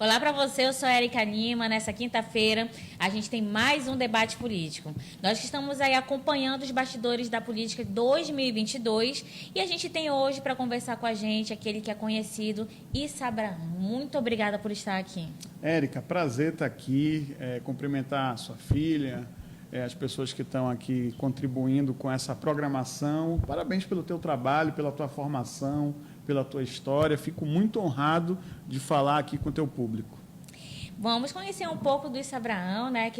Olá para você, eu sou a Érica Lima. Nessa quinta-feira, a gente tem mais um debate político. Nós que estamos aí acompanhando os bastidores da política 2022 e a gente tem hoje para conversar com a gente aquele que é conhecido, Issa Abraão. Muito obrigada por estar aqui. Érica, prazer estar aqui, cumprimentar a sua filha, as pessoas que estão aqui contribuindo com essa programação. Parabéns pelo teu trabalho, pela tua formação, pela tua história. Fico muito honrado de falar aqui com o teu público. Vamos conhecer um pouco do Issa Abraão, né?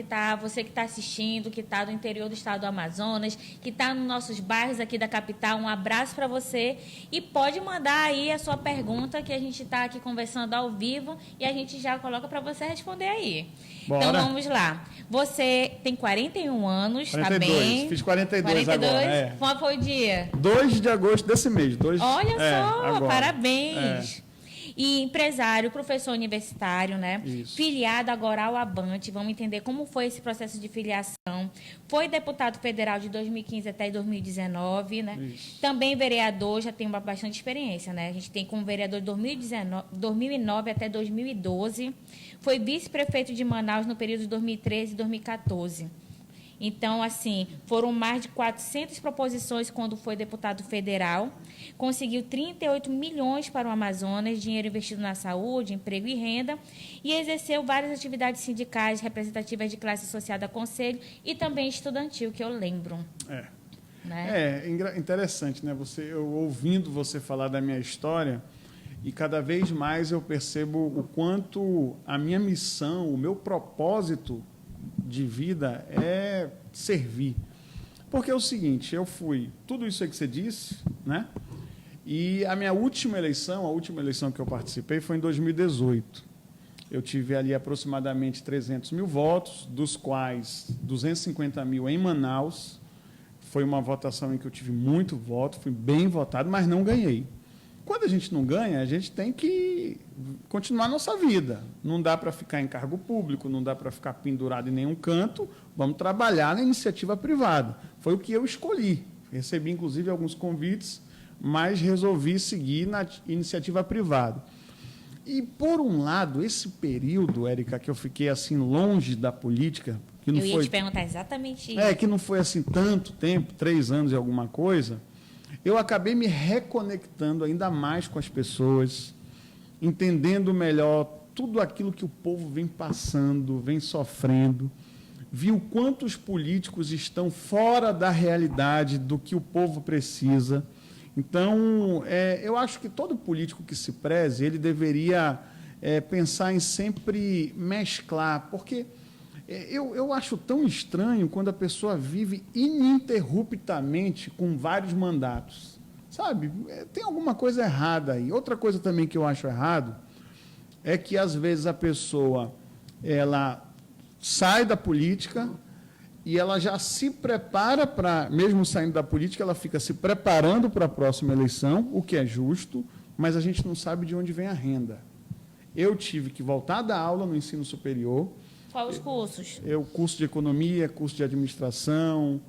Você que está assistindo, que está do interior do estado do Amazonas, que está nos nossos bairros aqui da capital. Um abraço para você e pode mandar aí a sua pergunta, que a gente está aqui conversando ao vivo e a gente já coloca para você responder aí. Bora. Então vamos lá. Você tem 41 anos, 42, tá bem? Fiz 42 agora. Qual foi o dia? 2 de agosto desse mês. Olha só, agora. Parabéns. E empresário, professor universitário, né? Isso. Filiado agora ao Avante. Vamos entender como foi esse processo de filiação. Foi deputado federal de 2015 até 2019, né? Isso. Também vereador, já tem bastante experiência, né? A gente tem como vereador de 2009 até 2012. Foi vice-prefeito de Manaus no período de 2013 e 2014. Então, assim, foram mais de 400 proposições quando foi deputado federal. Conseguiu 38 milhões para o Amazonas, dinheiro investido na saúde, emprego e renda. E exerceu várias atividades sindicais representativas de classe associada a conselho e também estudantil, que eu lembro. Né? Interessante, né? Eu ouvindo você falar da minha história, e cada vez mais eu percebo o quanto a minha missão, o meu propósito de vida é servir. Porque é o seguinte, eu fui tudo isso aí que você disse, né? E a minha última eleição que eu participei foi em 2018. Eu tive ali aproximadamente 300 mil votos, dos quais 250 mil em Manaus. Foi uma votação em que eu tive muito voto, fui bem votado, mas não ganhei. Quando a gente não ganha, a gente tem que continuar a nossa vida. Não dá para ficar em cargo público, não dá para ficar pendurado em nenhum canto, vamos trabalhar na iniciativa privada. Foi o que eu escolhi. Recebi, inclusive, alguns convites, mas resolvi seguir na iniciativa privada. E, por um lado, esse período, Érica, que eu fiquei assim longe da política... Que não eu ia te perguntar exatamente isso. Que não foi assim tanto tempo, 3 anos e alguma coisa... Eu acabei me reconectando ainda mais com as pessoas, entendendo melhor tudo aquilo que o povo vem passando, vem sofrendo, vi o quanto os políticos estão fora da realidade do que o povo precisa. Então, eu acho que todo político que se preze, ele deveria pensar em sempre mesclar, porque... Eu acho tão estranho quando a pessoa vive ininterruptamente com vários mandatos. Sabe? Tem alguma coisa errada aí. Outra coisa também que eu acho errado é que, às vezes, a pessoa ela sai da política e ela já se prepara para, mesmo saindo da política, ela fica se preparando para a próxima eleição, o que é justo, mas a gente não sabe de onde vem a renda. Eu tive que voltar a dar aula no ensino superior. Quais os cursos? Curso de economia, curso de administração,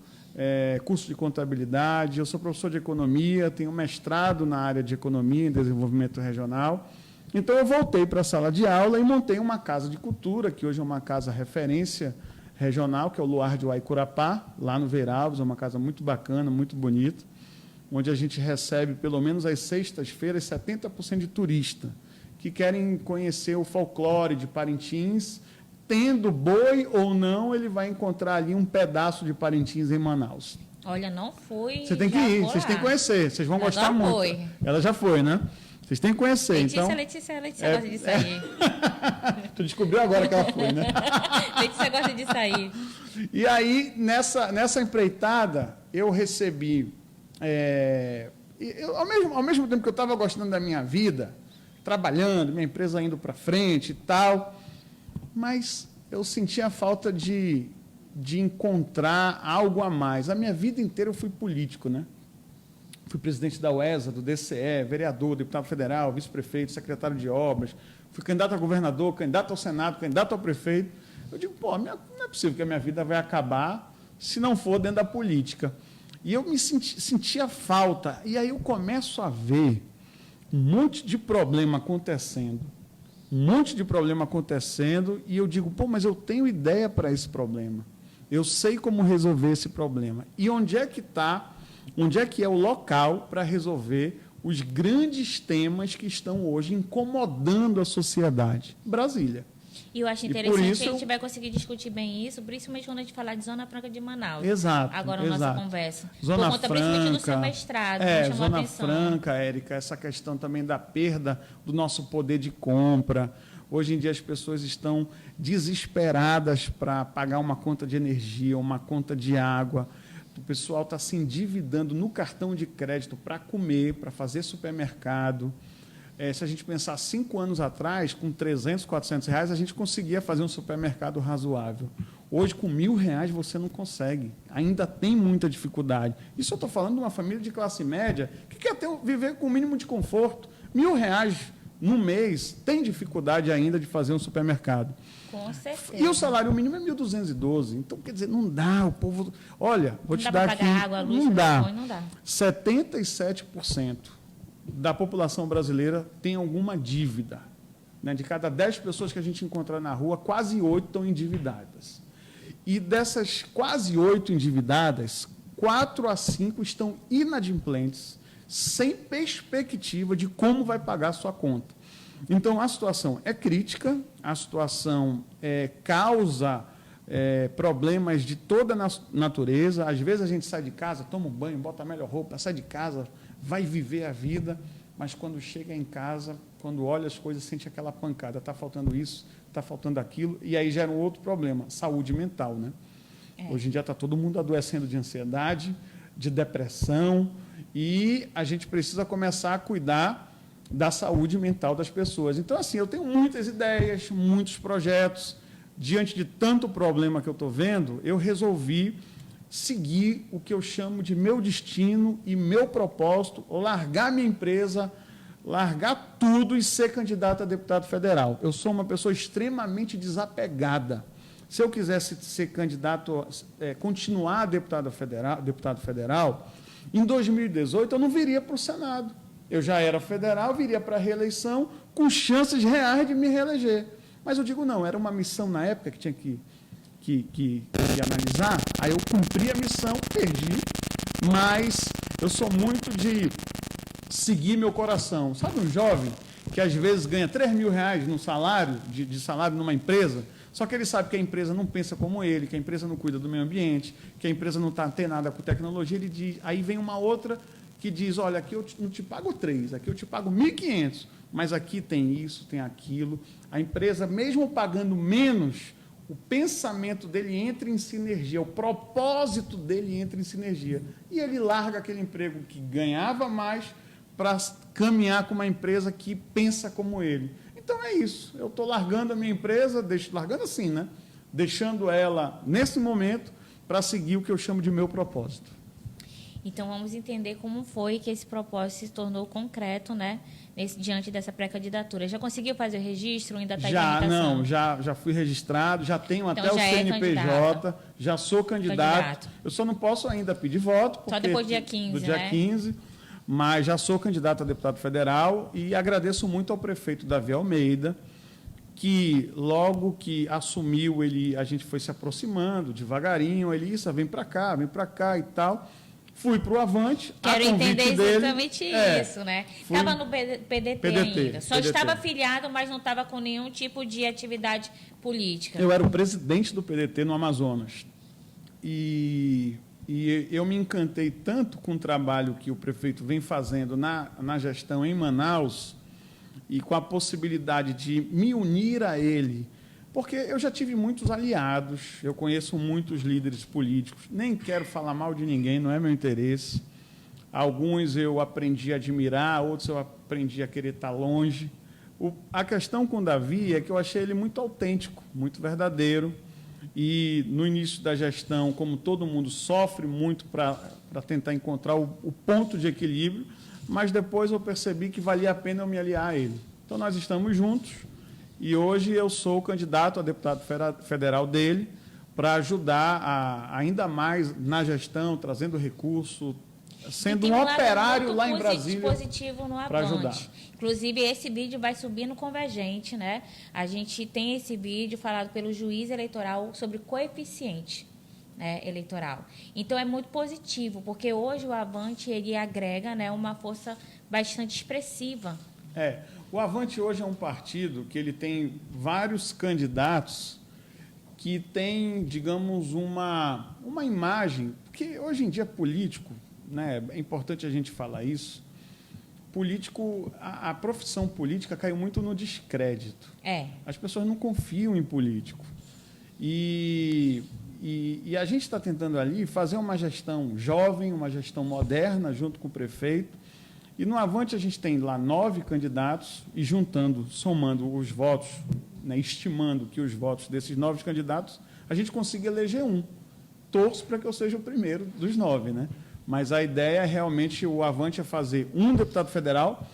curso de contabilidade. Eu sou professor de economia, tenho mestrado na área de economia e desenvolvimento regional. Então, eu voltei para a sala de aula e montei uma casa de cultura, que hoje é uma casa referência regional, que é o Luar de Uaicurapá, lá no Veiralves, é uma casa muito bacana, muito bonita, onde a gente recebe, pelo menos às sextas-feiras, 70% de turista que querem conhecer o folclore de Parintins. Tendo boi ou não, ele vai encontrar ali um pedaço de Parintins em Manaus. Olha, não fui. Você tem que ir, vocês têm que conhecer, vocês vão gostar muito. Foi. Ela já foi, né? Vocês têm que conhecer. Letícia gosta de sair. Tu descobriu agora que ela foi, né? Letícia gosta de sair. E aí, nessa empreitada, eu recebi... ao mesmo tempo que eu estava gostando da minha vida, trabalhando, minha empresa indo para frente e tal... Mas eu sentia a falta de encontrar algo a mais. A minha vida inteira eu fui político, né? Fui presidente da UESA, do DCE, vereador, deputado federal, vice-prefeito, secretário de obras, fui candidato a governador, candidato ao Senado, candidato ao prefeito. Eu digo, não é possível que a minha vida vai acabar se não for dentro da política. E eu me sentia falta. E aí eu começo a ver um monte de problema acontecendo um monte de problema acontecendo, e eu digo, pô, mas eu tenho ideia para esse problema. Eu sei como resolver esse problema. E onde é que está, onde é que é o local para resolver os grandes temas que estão hoje incomodando a sociedade? Brasília. E eu acho interessante que a gente vai conseguir discutir bem isso, principalmente quando a gente falar de Zona Franca de Manaus. Exato. Agora, na nossa conversa. Zona Por conta, Franca, principalmente do seu mestrado, que chamou Zona a atenção. Franca, Érica, essa questão também da perda do nosso poder de compra. Hoje em dia as pessoas estão desesperadas para pagar uma conta de energia, uma conta de água. O pessoal está se endividando no cartão de crédito para comer, para fazer supermercado. Se a gente pensar 5 anos atrás, com 300, 400 reais, a gente conseguia fazer um supermercado razoável. Hoje, com R$1.000, você não consegue. Ainda tem muita dificuldade. Isso eu estou falando de uma família de classe média que quer viver com o mínimo de conforto. R$1.000 no mês tem dificuldade ainda de fazer um supermercado. Com certeza. E o salário mínimo é 1.212. Então, quer dizer, não dá. O povo... Olha, vou te dar aqui... Água, luz, não dá. Não dá. 77% da população brasileira tem alguma dívida. Né? De cada 10 pessoas que a gente encontra na rua, quase 8 estão endividadas. E dessas quase 8 endividadas, 4 a 5 estão inadimplentes, sem perspectiva de como vai pagar a sua conta. Então, a situação é crítica, a situação causa problemas de toda a natureza. Às vezes a gente sai de casa, toma um banho, bota a melhor roupa, sai de casa, vai viver a vida, mas quando chega em casa, quando olha as coisas, sente aquela pancada, está faltando isso, está faltando aquilo, e aí gera um outro problema, saúde mental. Né? Hoje em dia está todo mundo adoecendo de ansiedade, de depressão, e a gente precisa começar a cuidar da saúde mental das pessoas. Então, assim, eu tenho muitas ideias, muitos projetos. Diante de tanto problema que eu estou vendo, eu resolvi seguir o que eu chamo de meu destino e meu propósito, largar minha empresa, largar tudo e ser candidato a deputado federal. Eu sou uma pessoa extremamente desapegada. Se eu quisesse ser candidato, continuar deputado federal, em 2018 eu não viria para o Senado. Eu já era federal, viria para a reeleição, com chances reais de me reeleger. Mas eu digo, não, era uma missão na época que tinha que analisar, aí eu cumpri a missão, perdi, mas eu sou muito de seguir meu coração. Sabe um jovem que às vezes ganha R$3.000 no salário, de salário numa empresa, só que ele sabe que a empresa não pensa como ele, que a empresa não cuida do meio ambiente, que a empresa não tem nada com tecnologia, ele diz, aí vem uma outra que diz, olha, aqui eu não te pago 3, aqui eu te pago 1.500, mas aqui tem isso, tem aquilo. A empresa, mesmo pagando menos, o pensamento dele entra em sinergia, o propósito dele entra em sinergia. E ele larga aquele emprego que ganhava mais para caminhar com uma empresa que pensa como ele. Então é isso, eu estou largando a minha empresa, largando assim, né? Deixando ela, nesse momento, para seguir o que eu chamo de meu propósito. Então, vamos entender como foi que esse propósito se tornou concreto, né? Diante dessa pré-candidatura. Já conseguiu fazer o registro? Ainda está em tramitação? Já fui registrado, já tenho então, até o CNPJ, já sou candidato. Eu só não posso ainda pedir voto. Porque, só depois do dia 15, do dia 15, mas já sou candidato a deputado federal e agradeço muito ao prefeito Davi Almeida, que logo que assumiu, a gente foi se aproximando devagarinho, ele vem para cá e tal. Fui para o Avante. Quero entender exatamente isso, né? Estava no PDT ainda. Só estava filiado, mas não estava com nenhum tipo de atividade política. Eu era o presidente do PDT no Amazonas. E eu me encantei tanto com o trabalho que o prefeito vem fazendo na gestão em Manaus e com a possibilidade de me unir a ele. Porque eu já tive muitos aliados, eu conheço muitos líderes políticos, nem quero falar mal de ninguém, não é meu interesse. Alguns eu aprendi a admirar, outros eu aprendi a querer estar longe. A questão com o Davi é que eu achei ele muito autêntico, muito verdadeiro. E no início da gestão, como todo mundo sofre muito para tentar encontrar o ponto de equilíbrio, mas depois eu percebi que valia a pena eu me aliar a ele. Então nós estamos juntos. E hoje eu sou o candidato a deputado federal dele para ajudar ainda mais na gestão, trazendo recurso, sendo um operário lá em Brasília positivo no para ajudar. Avante. Inclusive, esse vídeo vai subir no Convergente, né? A gente tem esse vídeo falado pelo juiz eleitoral sobre coeficiente, né, eleitoral. Então, é muito positivo, porque hoje o Avante ele agrega, né, uma força bastante expressiva. O Avante hoje é um partido que ele tem vários candidatos que têm, digamos, uma imagem, porque hoje em dia político, né, é importante a gente falar isso, político, a profissão política caiu muito no descrédito. As pessoas não confiam em político. E a gente está tentando ali fazer uma gestão jovem, uma gestão moderna, junto com o prefeito. E no Avante a gente tem lá 9 candidatos e somando os votos, né, estimando que os votos desses 9 candidatos, a gente consiga eleger um. Torço para que eu seja o primeiro dos 9, né? Mas a ideia é realmente o Avante é fazer um deputado federal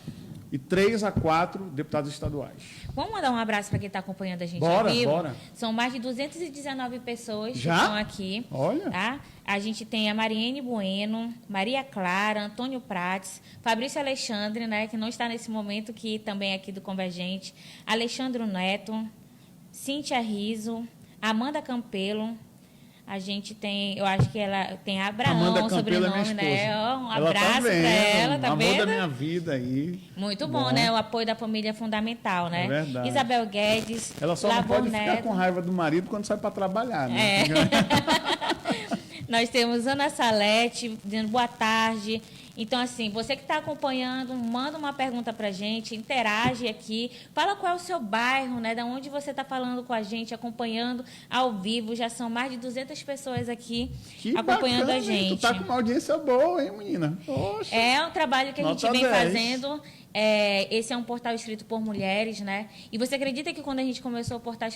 e 3 a 4 deputados estaduais. Vamos mandar um abraço para quem está acompanhando a gente ao vivo? Bora. São mais de 219 pessoas que Já? estão aqui. Olha. Tá? A gente tem a Mariene Bueno, Maria Clara, Antônio Prates, Fabrício Alexandre, né, que não está nesse momento, que também é aqui do Convergente, Alexandre Neto, Cíntia Riso, Amanda Campelo. A gente tem, eu acho que ela tem Abraão, sobrenome, né? Um abraço para ela, tá vendo? Amor da minha vida aí. Muito bom, né? O apoio da família é fundamental, né? É verdade. Isabel Guedes, ela só não pode ficar com raiva do marido quando sai para trabalhar, né? Nós temos Ana Salete dizendo boa tarde. Então, assim, você que está acompanhando, manda uma pergunta para a gente, interage aqui, fala qual é o seu bairro, né? Da onde você está falando com a gente, acompanhando ao vivo. Já são mais de 200 pessoas aqui acompanhando a gente. Tu está com uma audiência boa, hein, menina? Poxa. É um trabalho que a gente vem fazendo. Esse é um portal escrito por mulheres, né? E você acredita que quando a gente começou o portal,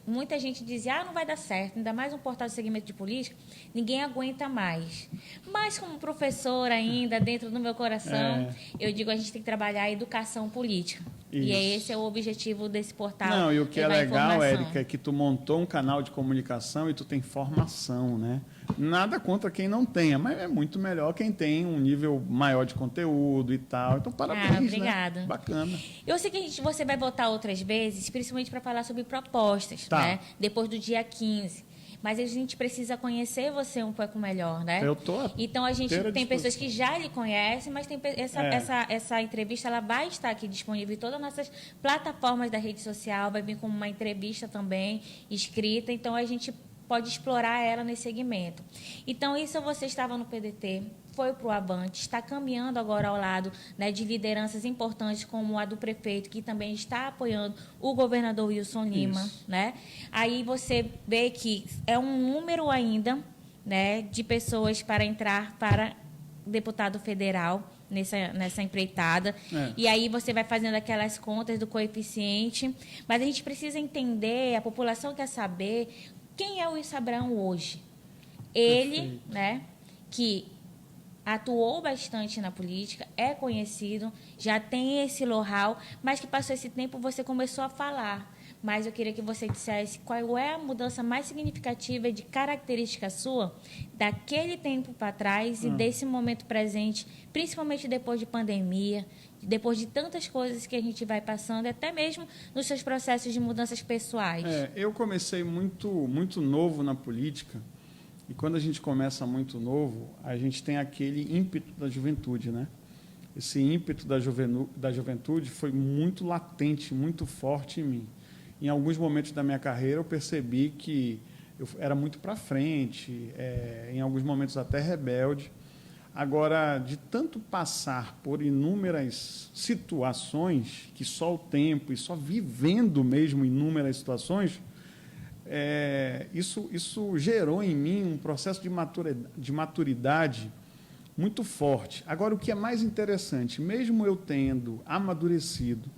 muita gente dizia, não vai dar certo, ainda mais um portal de segmento de política, ninguém aguenta mais. Mas como professora ainda, dentro do meu coração, eu digo, a gente tem que trabalhar a educação política. Isso. E esse é o objetivo desse portal. Não, e o que é legal, Érica, é que tu montou um canal de comunicação e tu tem formação, né? Nada contra quem não tenha, mas é muito melhor quem tem um nível maior de conteúdo e tal. Então, parabéns, obrigada. Né? Bacana. Eu sei que você vai voltar outras vezes, principalmente para falar sobre propostas, né? Depois do dia 15. Mas a gente precisa conhecer você um pouco melhor, né? Eu tô. Então a gente tem pessoas que já lhe conhecem, mas tem essa entrevista ela vai estar aqui disponível em todas as nossas plataformas da rede social, vai vir como uma entrevista também escrita, então a gente pode explorar ela nesse segmento. Então, isso você estava no PDT, foi para o Avante, está caminhando agora ao lado, né, de lideranças importantes como a do prefeito, que também está apoiando o governador Wilson Lima. Né? Aí você vê que é um número ainda, né, de pessoas para entrar para deputado federal nessa empreitada. E aí você vai fazendo aquelas contas do coeficiente. Mas a gente precisa entender, a população quer saber quem é o Wilson Abraão hoje. Ele, né, que atuou bastante na política, é conhecido, já tem esse know-how, mas que passou esse tempo você começou a falar. Mas eu queria que você dissesse qual é a mudança mais significativa de característica sua daquele tempo para trás e desse momento presente, principalmente depois de pandemia, depois de tantas coisas que a gente vai passando, até mesmo nos seus processos de mudanças pessoais. Eu comecei muito novo na política, e quando a gente começa muito novo, a gente tem aquele ímpeto da juventude, né? Esse ímpeto da juventude foi muito latente, muito forte em mim. Em alguns momentos da minha carreira, eu percebi que eu era muito para frente, em alguns momentos até rebelde. Agora, de tanto passar por inúmeras situações, que só o tempo e só vivendo mesmo inúmeras situações, isso gerou em mim um processo de maturidade muito forte. Agora, o que é mais interessante, mesmo eu tendo amadurecido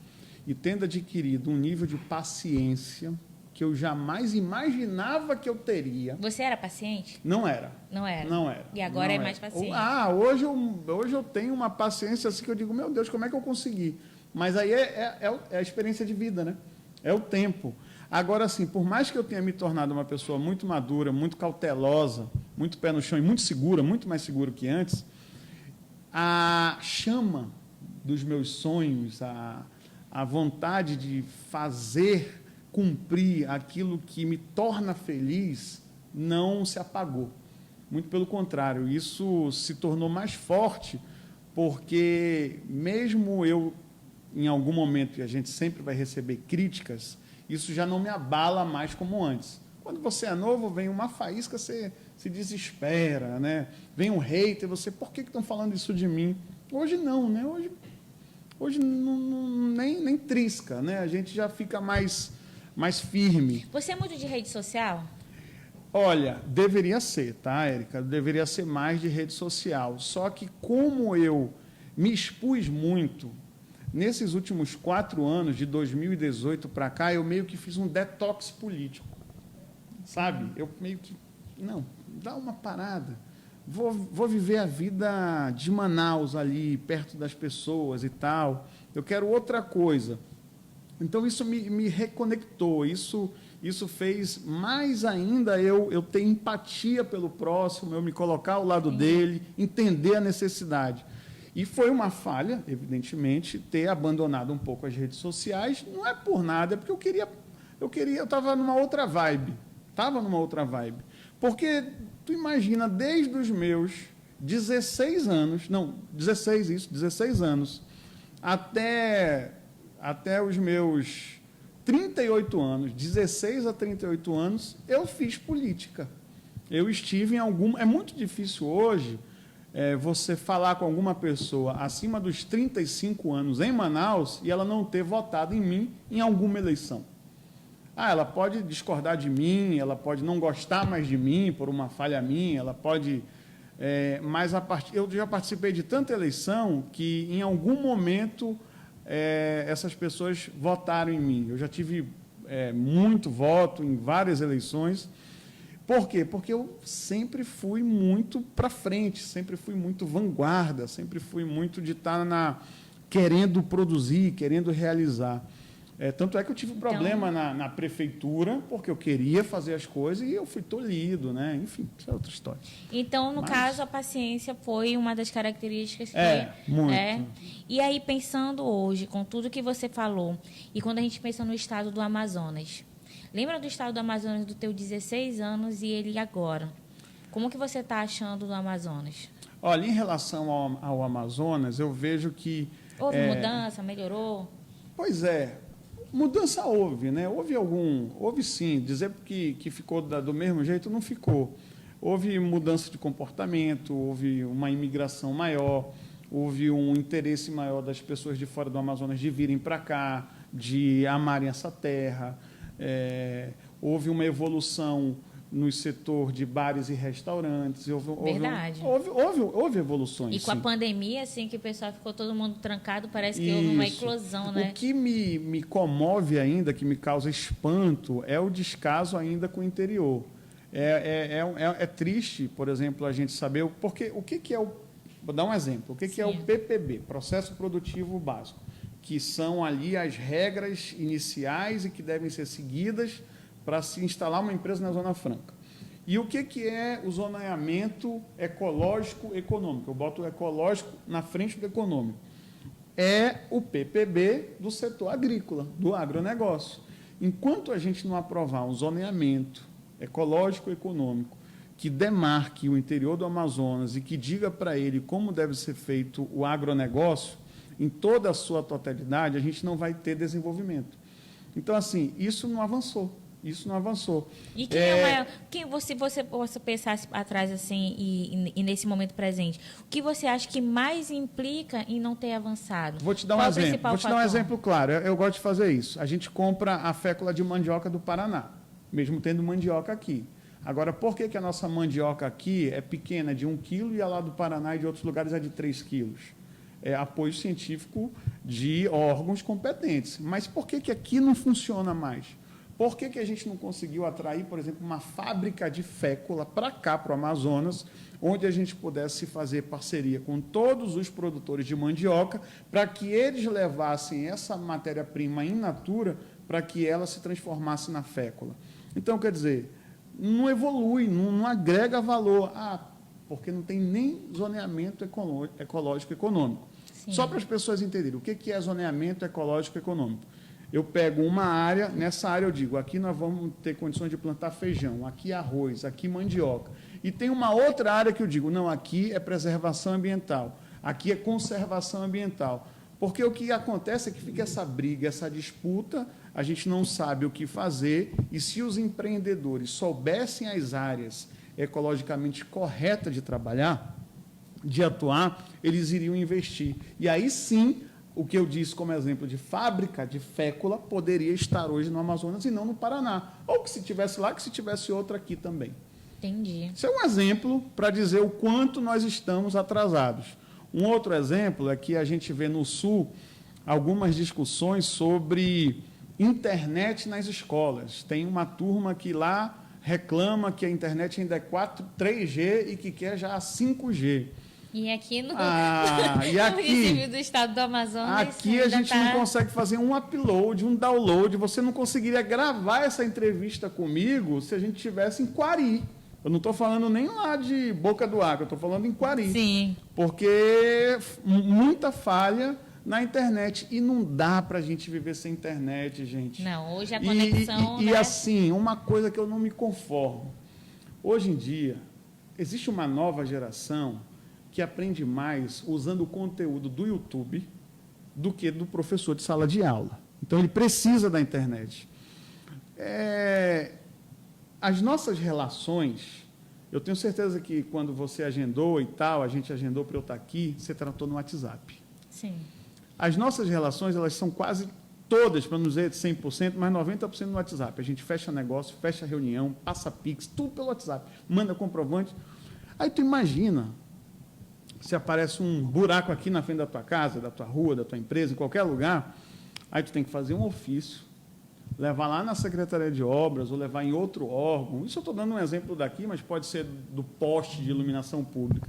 e tendo adquirido um nível de paciência que eu jamais imaginava que eu teria. Você era paciente? Não era. Não era? Não era. E agora é mais paciente? Hoje eu tenho uma paciência assim que eu digo, meu Deus, como é que eu consegui? Mas aí é a experiência de vida, né? É o tempo. Agora, assim, por mais que eu tenha me tornado uma pessoa muito madura, muito cautelosa, muito pé no chão e muito segura, muito mais seguro que antes, a chama dos meus sonhos, a vontade de fazer cumprir aquilo que me torna feliz, não se apagou. Muito pelo contrário, isso se tornou mais forte, porque mesmo eu, em algum momento, e a gente sempre vai receber críticas, isso já não me abala mais como antes. Quando você é novo, vem uma faísca, você se desespera, né? Vem um hater, você, por que estão falando isso de mim? Hoje não, né? Hoje nem trisca, né? A gente já fica mais firme. Você é muito de rede social? Olha, deveria ser, tá, Érica? Deveria ser mais de rede social. Só que como eu me expus muito, nesses últimos 4 anos, de 2018 para cá, eu meio que fiz um detox político, sabe? Eu meio que, não, dá uma parada. Vou viver a vida de Manaus ali, perto das pessoas e tal. Eu quero outra coisa. Então, isso me reconectou, isso fez mais ainda eu ter empatia pelo próximo, eu me colocar ao lado dele, entender a necessidade. E foi uma falha, evidentemente, ter abandonado um pouco as redes sociais. Não é por nada, é porque eu estava numa outra vibe. Porque, tu imagina, desde os meus 16 anos, até os meus 38 anos, 16 a 38 anos, eu fiz política. Eu estive em algum... É muito difícil hoje você falar com alguma pessoa acima dos 35 anos em Manaus e ela não ter votado em mim em alguma eleição. Ela pode discordar de mim, ela pode não gostar mais de mim por uma falha minha, ela pode... mas eu já participei de tanta eleição que, em algum momento... essas pessoas votaram em mim. Eu já tive muito voto em várias eleições. Por quê? Porque eu sempre fui muito para frente, sempre fui muito vanguarda, sempre fui muito de estar querendo produzir, querendo realizar. Tanto é que eu tive um problema na prefeitura, porque eu queria fazer as coisas e eu fui tolhido, né? Enfim, isso é outra história. Então, no caso, a paciência foi uma das características que... muito. E aí, pensando hoje, com tudo que você falou, e quando a gente pensa no estado do Amazonas, lembra do estado do Amazonas do teu 16 anos e ele agora? Como que você está achando do Amazonas? Olha, em relação ao Amazonas, eu vejo que... Houve mudança, melhorou? Pois é. Mudança houve, né? Houve sim. Dizer que ficou do mesmo jeito, não ficou. Houve mudança de comportamento, houve uma imigração maior, houve um interesse maior das pessoas de fora do Amazonas de virem para cá, de amarem essa terra. Houve uma evolução no setor de bares e restaurantes. Verdade. Houve evoluções. E com a pandemia, assim, que o pessoal ficou todo mundo trancado, parece que houve uma eclosão, né? O que me comove ainda, que me causa espanto, é o descaso ainda com o interior. É triste, por exemplo, a gente saber... Porque o que é o... Vou dar um exemplo. O que é o PPB, Processo Produtivo Básico? Que são ali as regras iniciais e que devem ser seguidas para se instalar uma empresa na Zona Franca. E o que é o zoneamento ecológico-econômico? Eu boto o ecológico na frente do econômico. É o PPB do setor agrícola, do agronegócio. Enquanto a gente não aprovar um zoneamento ecológico-econômico que demarque o interior do Amazonas e que diga para ele como deve ser feito o agronegócio, em toda a sua totalidade, a gente não vai ter desenvolvimento. Então, assim, isso não avançou. E quem é o maior? Quem você pensasse atrás assim e nesse momento presente, o que você acha que mais implica em não ter avançado? Vou te dar um exemplo. Vou te dar um exemplo claro. Eu gosto de fazer isso. A gente compra a fécula de mandioca do Paraná, mesmo tendo mandioca aqui. Agora, por que a nossa mandioca aqui é pequena, de 1 quilo, e a lá do Paraná e de outros lugares é de 3 quilos? É apoio científico de órgãos competentes. Mas por que aqui não funciona mais? Por que a gente não conseguiu atrair, por exemplo, uma fábrica de fécula para cá, para o Amazonas, onde a gente pudesse fazer parceria com todos os produtores de mandioca, para que eles levassem essa matéria-prima in natura, para que ela se transformasse na fécula? Então, quer dizer, não evolui, não agrega valor. porque não tem nem zoneamento ecológico econômico. Sim. Só para as pessoas entenderem, o que é zoneamento ecológico econômico? Eu pego uma área, nessa área eu digo, aqui nós vamos ter condições de plantar feijão, aqui arroz, aqui mandioca. E tem uma outra área que eu digo, não, aqui é preservação ambiental, aqui é conservação ambiental. Porque o que acontece é que fica essa briga, essa disputa, a gente não sabe o que fazer, e se os empreendedores soubessem as áreas ecologicamente corretas de trabalhar, de atuar, eles iriam investir. E aí sim, o que eu disse como exemplo de fábrica de fécula poderia estar hoje no Amazonas e não no Paraná. Ou que se tivesse lá, que se tivesse outra aqui também. Entendi. Isso é um exemplo para dizer o quanto nós estamos atrasados. Um outro exemplo é que a gente vê no Sul algumas discussões sobre internet nas escolas. Tem uma turma que lá reclama que a internet ainda é 3G e que quer já a 5G. E aqui no, e no aqui, município do estado do Amazonas... Aqui a gente não consegue fazer um upload, um download. Você não conseguiria gravar essa entrevista comigo se a gente estivesse em Quari. Eu não estou falando nem lá de Boca do Acre, eu estou falando em Quari. Sim. Porque muita falha na internet. E não dá para a gente viver sem internet, gente. Não, hoje a conexão... E assim, uma coisa que eu não me conformo. Hoje em dia, existe uma nova geração que aprende mais usando o conteúdo do YouTube do que do professor de sala de aula. Então, ele precisa da internet. As nossas relações, eu tenho certeza que quando você agendou e tal, a gente agendou para eu estar aqui, você tratou no WhatsApp. Sim. As nossas relações, elas são quase todas, para não dizer 100%, mas 90% no WhatsApp. A gente fecha negócio, fecha reunião, passa Pix, tudo pelo WhatsApp, manda comprovante. Aí tu imagina... se aparece um buraco aqui na frente da tua casa, da tua rua, da tua empresa, em qualquer lugar, aí tu tem que fazer um ofício, levar lá na Secretaria de Obras ou levar em outro órgão. Isso eu estou dando um exemplo daqui, mas pode ser do poste de iluminação pública.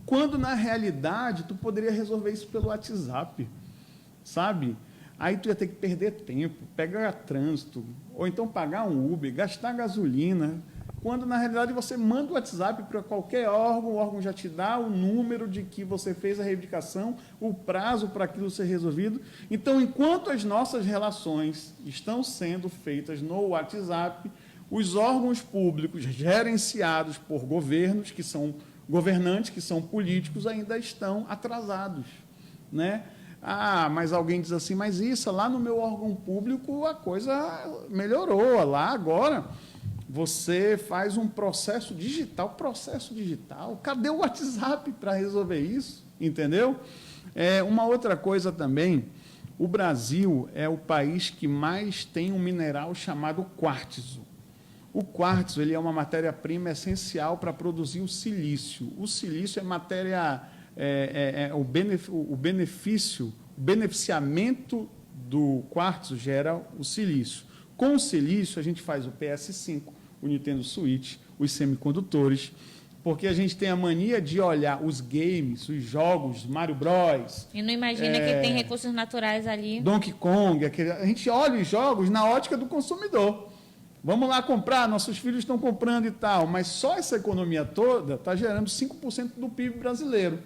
Quando, na realidade, tu poderia resolver isso pelo WhatsApp, sabe? Aí tu ia ter que perder tempo, pegar trânsito, ou então pagar um Uber, gastar gasolina... quando, na realidade, você manda o WhatsApp para qualquer órgão, o órgão já te dá o número de que você fez a reivindicação, o prazo para aquilo ser resolvido. Então, enquanto as nossas relações estão sendo feitas no WhatsApp, os órgãos públicos gerenciados por governos, que são governantes, que são políticos, ainda estão atrasados, né? Mas alguém diz assim, mas isso, lá no meu órgão público a coisa melhorou, lá agora... você faz um processo digital. Cadê o WhatsApp para resolver isso? Entendeu? Uma outra coisa também, o Brasil é o país que mais tem um mineral chamado quartzo. O quartzo ele é uma matéria-prima essencial para produzir o silício. O silício é matéria, o beneficiamento do quartzo gera o silício. Com o silício, a gente faz o PS5, o Nintendo Switch, os semicondutores, porque a gente tem a mania de olhar os games, os jogos, Mario Bros. E não imagina que tem recursos naturais ali. Donkey Kong, a gente olha os jogos na ótica do consumidor. Vamos lá comprar, nossos filhos estão comprando e tal, mas só essa economia toda está gerando 5% do PIB brasileiro.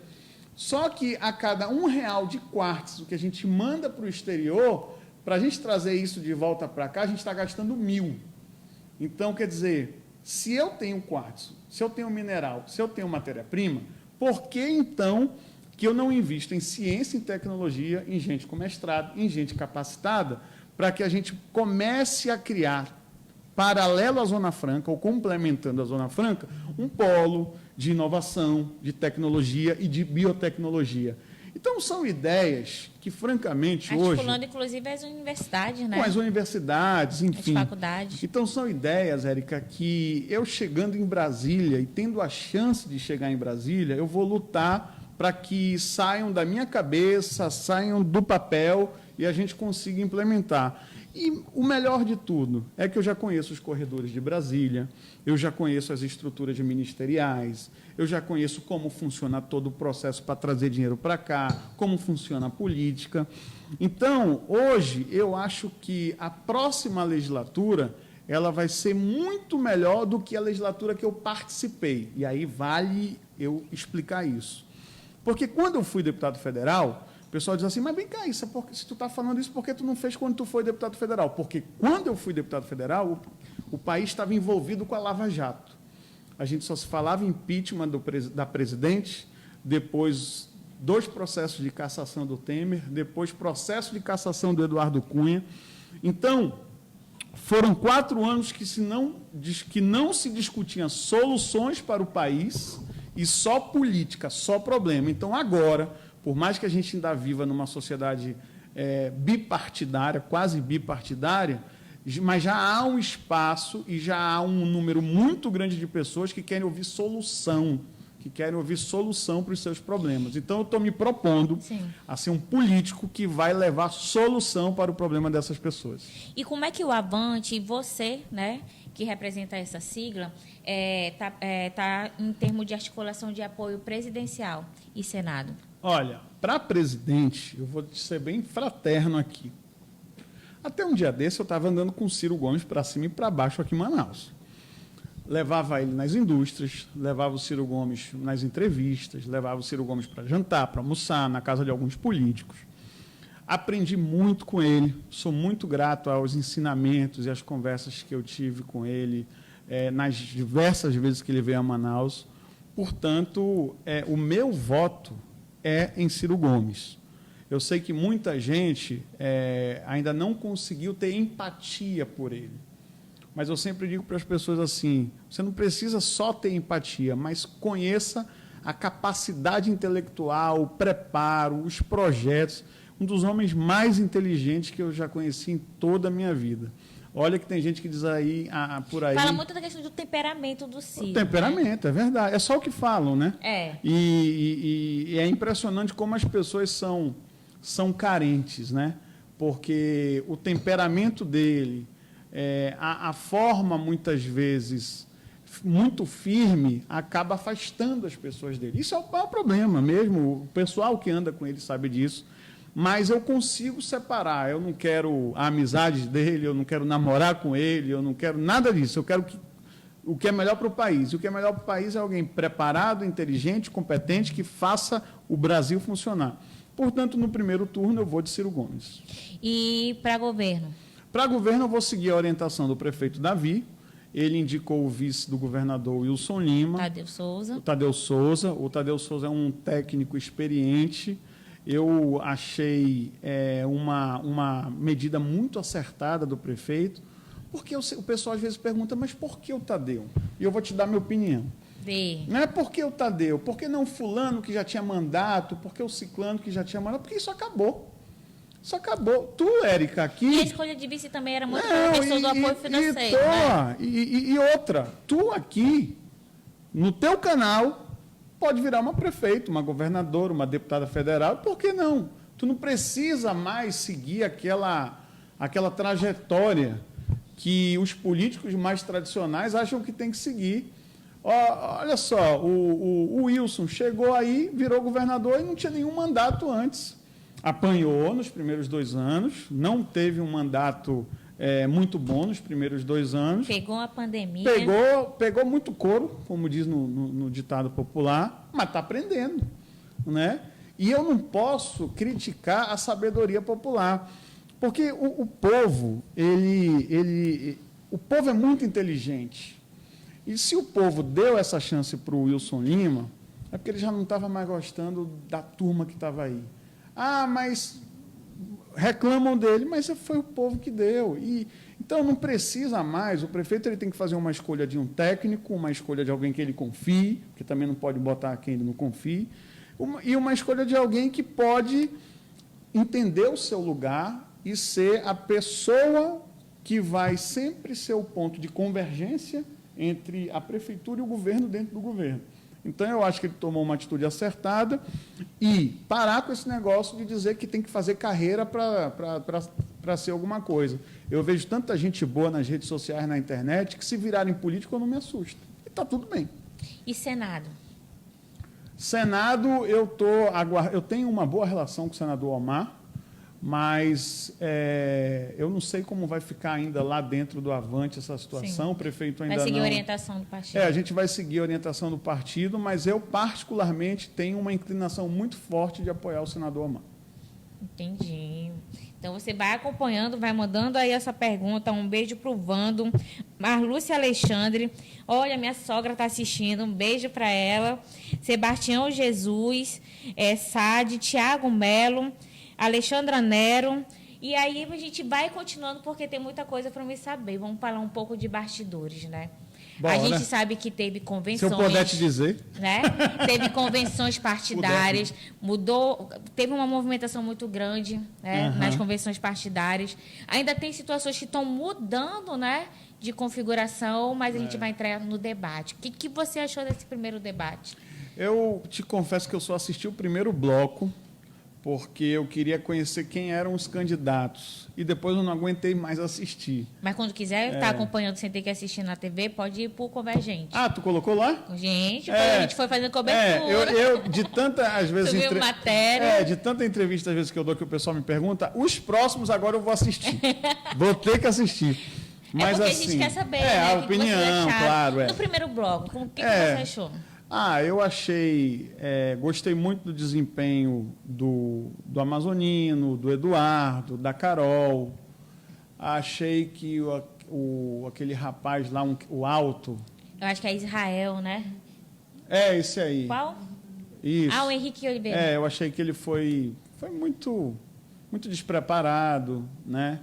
Só que a cada R$1 de quartzo que a gente manda para o exterior, para a gente trazer isso de volta para cá, a gente está gastando 1.000. Então, quer dizer, se eu tenho quartzo, se eu tenho mineral, se eu tenho matéria-prima, por que então que eu não invisto em ciência e tecnologia, em gente com mestrado, em gente capacitada, para que a gente comece a criar, paralelo à Zona Franca, ou complementando a Zona Franca, um polo de inovação, de tecnologia e de biotecnologia. Então, são ideias que, francamente, hoje... articulando, inclusive, as universidades, né? Com as universidades, enfim. As faculdades. Então, são ideias, Érica, que eu chegando em Brasília e tendo a chance de chegar em Brasília, eu vou lutar para que saiam da minha cabeça, saiam do papel e a gente consiga implementar. E o melhor de tudo é que eu já conheço os corredores de Brasília, eu já conheço as estruturas ministeriais, eu já conheço como funciona todo o processo para trazer dinheiro para cá, como funciona a política. Então, hoje, eu acho que a próxima legislatura ela vai ser muito melhor do que a legislatura que eu participei. E aí vale eu explicar isso. Porque quando eu fui deputado federal, o pessoal diz assim, mas vem cá, isso é porque, se tu está falando isso, por que tu não fez quando tu foi deputado federal? Porque quando eu fui deputado federal, o país estava envolvido com a Lava Jato. A gente só se falava em impeachment da presidente, depois 2 processos de cassação do Temer, depois processo de cassação do Eduardo Cunha. Então, foram 4 anos que não se discutiam soluções para o país e só política, só problema. Então, agora, por mais que a gente ainda viva numa sociedade bipartidária, quase bipartidária, mas já há um espaço e já há um número muito grande de pessoas que querem ouvir solução, para os seus problemas. Então, eu estou me propondo a ser um político que vai levar solução para o problema dessas pessoas. E como é que o Avante, você, né, que representa essa sigla, tá em termos de articulação de apoio presidencial e Senado? Olha, para presidente, eu vou ser bem fraterno aqui. Até um dia desse, eu estava andando com o Ciro Gomes para cima e para baixo aqui em Manaus. Levava ele nas indústrias, levava o Ciro Gomes nas entrevistas, levava o Ciro Gomes para jantar, para almoçar, na casa de alguns políticos. Aprendi muito com ele, sou muito grato aos ensinamentos e às conversas que eu tive com ele nas diversas vezes que ele veio a Manaus. Portanto, o meu voto é em Ciro Gomes. Eu sei que muita gente ainda não conseguiu ter empatia por ele. Mas eu sempre digo para as pessoas assim, você não precisa só ter empatia, mas conheça a capacidade intelectual, o preparo, os projetos. Um dos homens mais inteligentes que eu já conheci em toda a minha vida. Olha que tem gente que diz aí, por aí... Fala muito da questão do temperamento do Ciro. O temperamento, né? É verdade. É só o que falam, né? E é impressionante como as pessoas são carentes, né? Porque o temperamento dele... a forma, muitas vezes, muito firme, acaba afastando as pessoas dele. Isso é um problema mesmo, o pessoal que anda com ele sabe disso, mas eu consigo separar, eu não quero a amizade dele, eu não quero namorar com ele, eu não quero nada disso, eu quero o que é melhor para o país. E o que é melhor para o país é alguém preparado, inteligente, competente, que faça o Brasil funcionar. Portanto, no primeiro turno, eu vou de Ciro Gomes. E para governo? Para governo, eu vou seguir a orientação do prefeito Davi. Ele indicou o vice do governador Wilson Lima. Tadeu Souza. O Tadeu Souza é um técnico experiente. Eu achei uma medida muito acertada do prefeito, porque o pessoal às vezes pergunta, mas por que o Tadeu? E eu vou te dar minha opinião. Não é por que o Tadeu, por que não fulano que já tinha mandato, por que o ciclano que já tinha mandato, porque isso acabou. Isso acabou. Tu, Érica, aqui... E a escolha de vice também era muito pela questão do apoio financeiro. E outra, tu aqui, no teu canal, pode virar uma prefeita, uma governadora, uma deputada federal, por que não? Tu não precisa mais seguir aquela trajetória que os políticos mais tradicionais acham que tem que seguir. Olha só, o Wilson chegou aí, virou governador e não tinha nenhum mandato antes. Apanhou nos primeiros 2 anos, não teve um mandato muito bom nos primeiros 2 anos. Pegou a pandemia. Pegou muito couro, como diz no ditado popular, mas está aprendendo, né? E eu não posso criticar a sabedoria popular, porque o povo, o povo é muito inteligente. E se o povo deu essa chance para o Wilson Lima, é porque ele já não estava mais gostando da turma que estava aí. Mas reclamam dele, mas foi o povo que deu. Então, não precisa mais. O prefeito ele tem que fazer uma escolha de um técnico, uma escolha de alguém que ele confie, porque também não pode botar quem ele não confie, e uma escolha de alguém que pode entender o seu lugar e ser a pessoa que vai sempre ser o ponto de convergência entre a prefeitura e o governo dentro do governo. Então, eu acho que ele tomou uma atitude acertada e parar com esse negócio de dizer que tem que fazer carreira para ser alguma coisa. Eu vejo tanta gente boa nas redes sociais, na internet, que se virarem político eu não me assusto. E está tudo bem. E Senado? Senado, eu tenho uma boa relação com o senador Omar, mas eu não sei como vai ficar ainda lá dentro do Avante essa situação. Sim. O prefeito ainda não... Vai seguir a orientação do partido. A gente vai seguir a orientação do partido, mas eu, particularmente, tenho uma inclinação muito forte de apoiar o senador Omar. Entendi. Então, você vai acompanhando, vai mandando aí essa pergunta. Um beijo para o Vando. Marlúcia Alexandre. Olha, minha sogra está assistindo. Um beijo para ela. Sebastião Jesus. Sade. Tiago Melo. Alexandra Nero. E aí a gente vai continuando, porque tem muita coisa para me saber. Vamos falar um pouco de bastidores, né? Bora. A gente sabe que teve convenções... Se eu puder te dizer. Né? Teve convenções partidárias, mudou, teve uma movimentação muito grande, né, nas convenções partidárias. Ainda tem situações que estão mudando, né, de configuração, mas a gente vai entrar no debate. O que você achou desse primeiro debate? Eu te confesso que eu só assisti o primeiro bloco, porque eu queria conhecer quem eram os candidatos. E depois eu não aguentei mais assistir. Mas quando quiser estar acompanhando sem ter que assistir na TV, pode ir para o Convergente. Ah, tu colocou lá? Gente, a gente foi fazendo cobertura. Eu de tanta, às vezes... matéria. De tanta entrevista, às vezes, que eu dou, que o pessoal me pergunta, os próximos agora eu vou assistir. Vou ter que assistir. Mas, porque assim, a gente quer saber, a opinião, claro. No primeiro bloco, o que você achou? Eu achei, gostei muito do desempenho do Amazonino, do Eduardo, da Carol. Achei que aquele rapaz lá, o alto... Eu acho que é Israel, né? Esse aí. Qual? Isso. O Henrique Oliveira. Eu achei que ele foi muito, muito despreparado, né?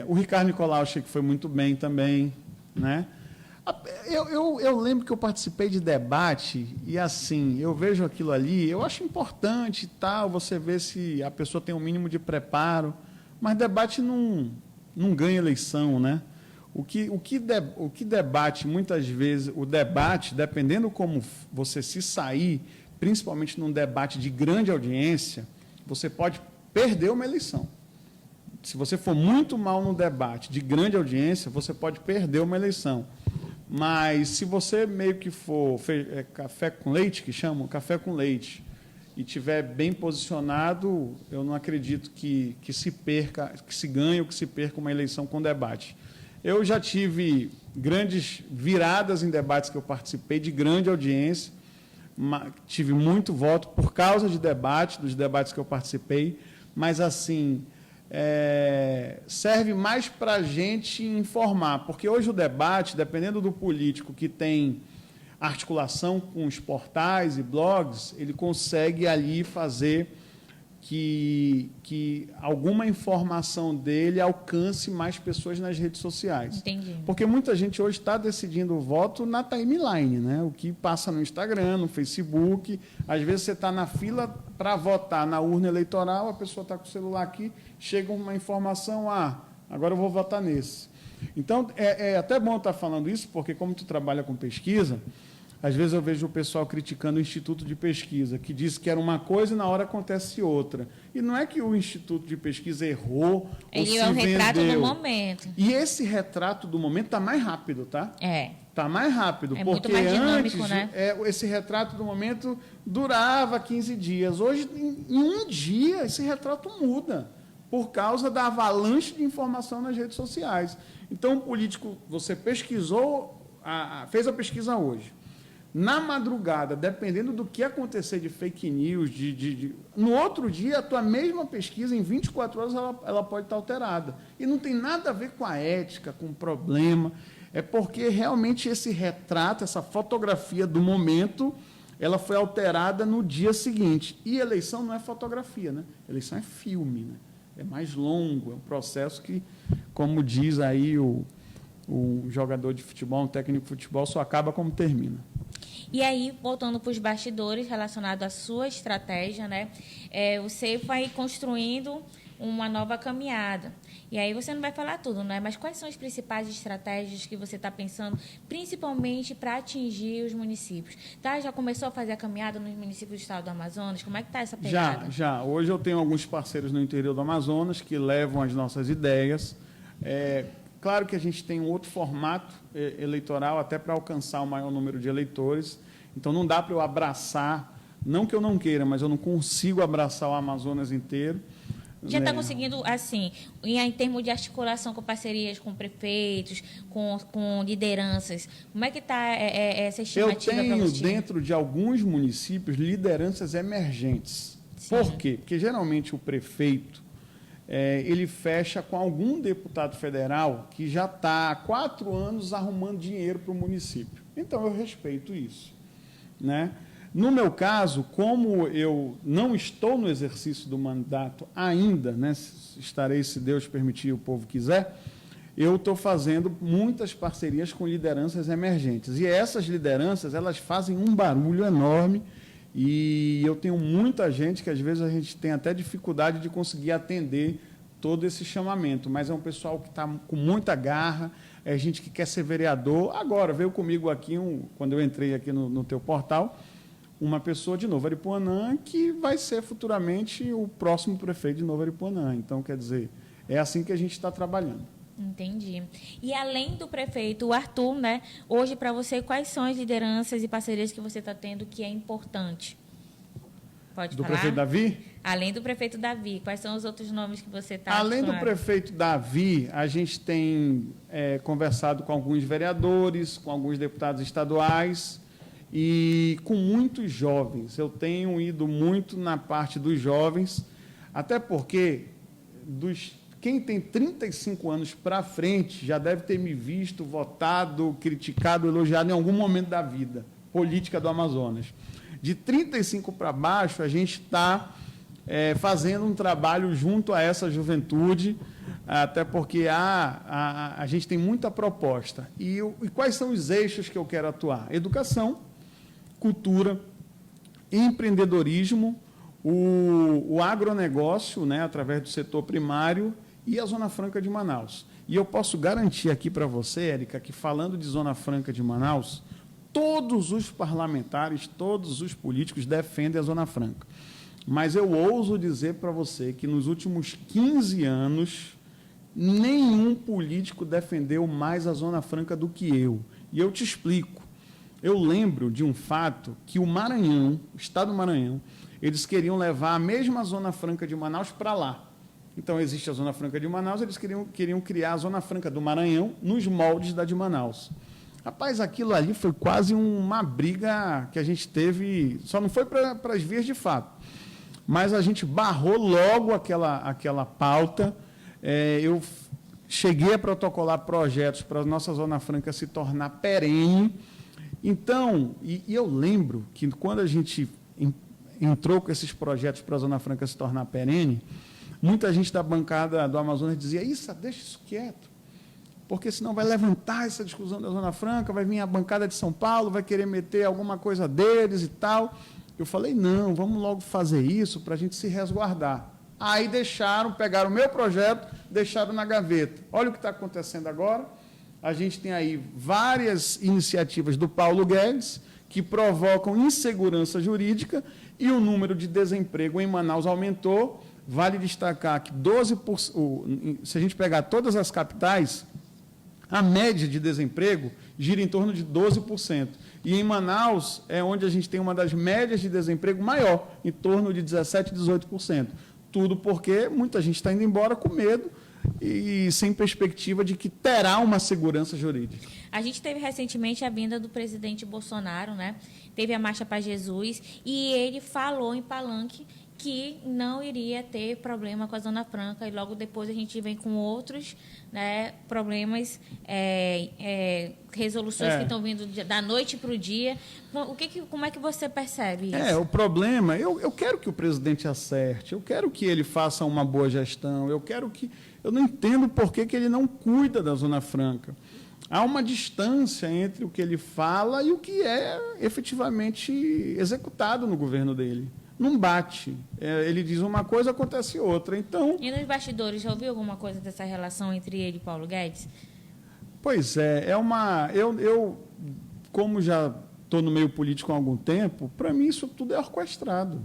O Ricardo Nicolau achei que foi muito bem também, né? Eu lembro que eu participei de debate e, assim, eu vejo aquilo ali, eu acho importante e tal, você ver se a pessoa tem um mínimo de preparo, mas debate não ganha eleição, né? O que debate, muitas vezes, o debate, dependendo como você se sair, principalmente num debate de grande audiência, você pode perder uma eleição. Se você for muito mal no debate de grande audiência, você pode perder uma eleição. Mas se você meio que for café com leite, que chamam, café com leite, e tiver bem posicionado, eu não acredito que se perca, que se ganhe ou que se perca uma eleição com debate. Eu já tive grandes viradas em debates que eu participei, de grande audiência, tive muito voto por causa de debate, dos debates que eu participei, mas, assim, serve mais para a gente informar, porque hoje o debate, dependendo do político que tem articulação com os portais e blogs, ele consegue ali fazer que alguma informação dele alcance mais pessoas nas redes sociais. Entendi. Porque muita gente hoje está decidindo o voto na timeline, né? O que passa no Instagram, no Facebook. Às vezes você está na fila para votar na urna eleitoral, a pessoa está com o celular aqui, chega uma informação, agora eu vou votar nesse. Então, é até bom estar falando isso, porque como tu trabalha com pesquisa, às vezes eu vejo o pessoal criticando o Instituto de Pesquisa, que diz que era uma coisa e na hora acontece outra. E não é que o Instituto de Pesquisa errou ou se vendeu. Ele é um retrato do momento. E esse retrato do momento está mais rápido, tá? Está mais rápido, porque muito mais dinâmico, antes, né? Esse retrato do momento durava 15 dias. Hoje, em um dia, esse retrato muda, por causa da avalanche de informação nas redes sociais. Então, o político, você pesquisou, fez a pesquisa hoje. Na madrugada, dependendo do que acontecer de fake news, no outro dia, a tua mesma pesquisa, em 24 horas, ela pode estar alterada. E não tem nada a ver com a ética, com o problema. É porque realmente esse retrato, essa fotografia do momento, ela foi alterada no dia seguinte. E eleição não é fotografia, né? Eleição é filme, né? É mais longo, é um processo que, como diz aí o jogador de futebol, um técnico de futebol, só acaba como termina. E aí, voltando para os bastidores relacionados à sua estratégia, né? Você vai construindo uma nova caminhada. E aí você não vai falar tudo, né? Mas quais são as principais estratégias que você está pensando, principalmente para atingir os municípios? Tá? Já começou a fazer a caminhada nos municípios do estado do Amazonas? Como é que está essa pegada? Já. Hoje eu tenho alguns parceiros no interior do Amazonas que levam as nossas ideias. Claro que a gente tem um outro formato eleitoral até para alcançar o maior número de eleitores. Então, não dá para eu abraçar, não que eu não queira, mas eu não consigo abraçar o Amazonas inteiro. Já está conseguindo, assim, em termos de articulação com parcerias com prefeitos, com lideranças, como é que está essa estimativa para você? Eu tenho, dentro de alguns municípios, lideranças emergentes. Sim. Por quê? Porque, geralmente, o prefeito ele fecha com algum deputado federal que já está há 4 anos arrumando dinheiro para o município. Então, eu respeito isso, né? No meu caso, como eu não estou no exercício do mandato ainda, né, estarei, se Deus permitir e o povo quiser, eu estou fazendo muitas parcerias com lideranças emergentes. E essas lideranças, elas fazem um barulho enorme e eu tenho muita gente que, às vezes, a gente tem até dificuldade de conseguir atender todo esse chamamento, mas é um pessoal que está com muita garra, é gente que quer ser vereador. Agora, veio comigo aqui, quando eu entrei aqui no teu portal, uma pessoa de Novo Aripuanã que vai ser futuramente o próximo prefeito de Novo Aripuanã. Então, quer dizer, é assim que a gente está trabalhando. Entendi. E além do prefeito, o Arthur, né? Hoje, para você, quais são as lideranças e parcerias que você está tendo que é importante? Pode falar? Do prefeito Davi? Além do prefeito Davi, quais são os outros nomes que você está... Além do prefeito Davi, a gente tem conversado com alguns vereadores, com alguns deputados estaduais, e com muitos jovens. Eu tenho ido muito na parte dos jovens, até porque quem tem 35 anos para frente já deve ter me visto, votado, criticado, elogiado em algum momento da vida política do Amazonas. De 35 para baixo, a gente está fazendo um trabalho junto a essa juventude, até porque a gente tem muita proposta. E quais são os eixos que eu quero atuar? Educação, cultura, empreendedorismo, o agronegócio, né, através do setor primário, e a Zona Franca de Manaus. E eu posso garantir aqui para você, Érica, que falando de Zona Franca de Manaus, todos os parlamentares, todos os políticos defendem a Zona Franca. Mas eu ouso dizer para você que nos últimos 15 anos, nenhum político defendeu mais a Zona Franca do que eu. E eu te explico. Eu lembro de um fato que o Maranhão, o estado do Maranhão, eles queriam levar a mesma Zona Franca de Manaus para lá. Então, existe a Zona Franca de Manaus, eles queriam criar a Zona Franca do Maranhão nos moldes da de Manaus. Rapaz, aquilo ali foi quase uma briga que a gente teve, só não foi para as vias de fato, mas a gente barrou logo aquela pauta. Eu cheguei a protocolar projetos para a nossa Zona Franca se tornar perene. Então, e eu lembro que quando a gente entrou com esses projetos para a Zona Franca se tornar perene, muita gente da bancada do Amazonas dizia: isso, deixa isso quieto, porque senão vai levantar essa discussão da Zona Franca, vai vir a bancada de São Paulo, vai querer meter alguma coisa deles e tal. Eu falei: não, vamos logo fazer isso para a gente se resguardar. Aí pegaram o meu projeto, deixaram na gaveta. Olha o que está acontecendo agora. A gente tem aí várias iniciativas do Paulo Guedes que provocam insegurança jurídica e o número de desemprego em Manaus aumentou. Vale destacar que 12%, se a gente pegar todas as capitais, a média de desemprego gira em torno de 12%. E em Manaus é onde a gente tem uma das médias de desemprego maior, em torno de 17%, 18%. Tudo porque muita gente está indo embora com medo e sem perspectiva de que terá uma segurança jurídica. A gente teve recentemente a vinda do presidente Bolsonaro, né? Teve a Marcha para Jesus e ele falou em Palanque que não iria ter problema com a Zona Franca, e logo depois a gente vem com outros, né, problemas, resoluções que estão vindo da noite para o dia. Como é que você percebe isso? O problema, eu quero que o presidente acerte, eu quero que ele faça uma boa gestão, eu não entendo por que ele não cuida da Zona Franca. Há uma distância entre o que ele fala e o que é efetivamente executado no governo dele. Não bate. Ele diz uma coisa, acontece outra. Então, e nos bastidores, já ouviu alguma coisa dessa relação entre ele e Paulo Guedes? Pois é, eu como já estou no meio político há algum tempo, para mim isso tudo é orquestrado.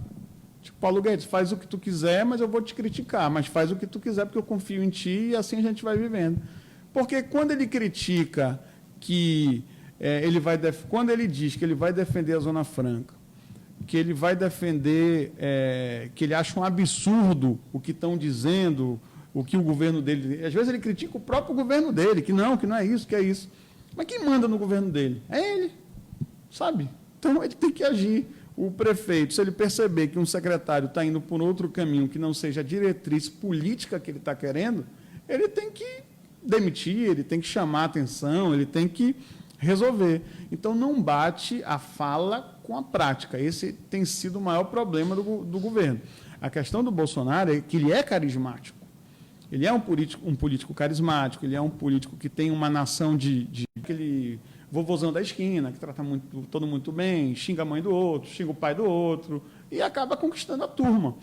Tipo, Paulo Guedes, faz o que tu quiser, mas eu vou te criticar, mas faz o que tu quiser porque eu confio em ti e assim a gente vai vivendo. Porque quando ele critica que quando ele diz que ele vai defender a Zona Franca, que ele vai defender, que ele acha um absurdo o que estão dizendo, o que o governo dele... Às vezes ele critica o próprio governo dele, que não é isso, que é isso. Mas quem manda no governo dele? É ele, sabe? Então ele tem que agir. O prefeito, se ele perceber que um secretário está indo por outro caminho que não seja a diretriz política que ele está querendo, ele tem que demitir, ele tem que chamar a atenção, ele tem que resolver. Então, não bate a fala com a prática. Esse tem sido o maior problema do governo. A questão do Bolsonaro é que ele é carismático. Ele é um político carismático, ele é um político que tem uma nação de aquele vovôzão da esquina, que trata todo muito bem, xinga a mãe do outro, xinga o pai do outro, e acaba conquistando a turma.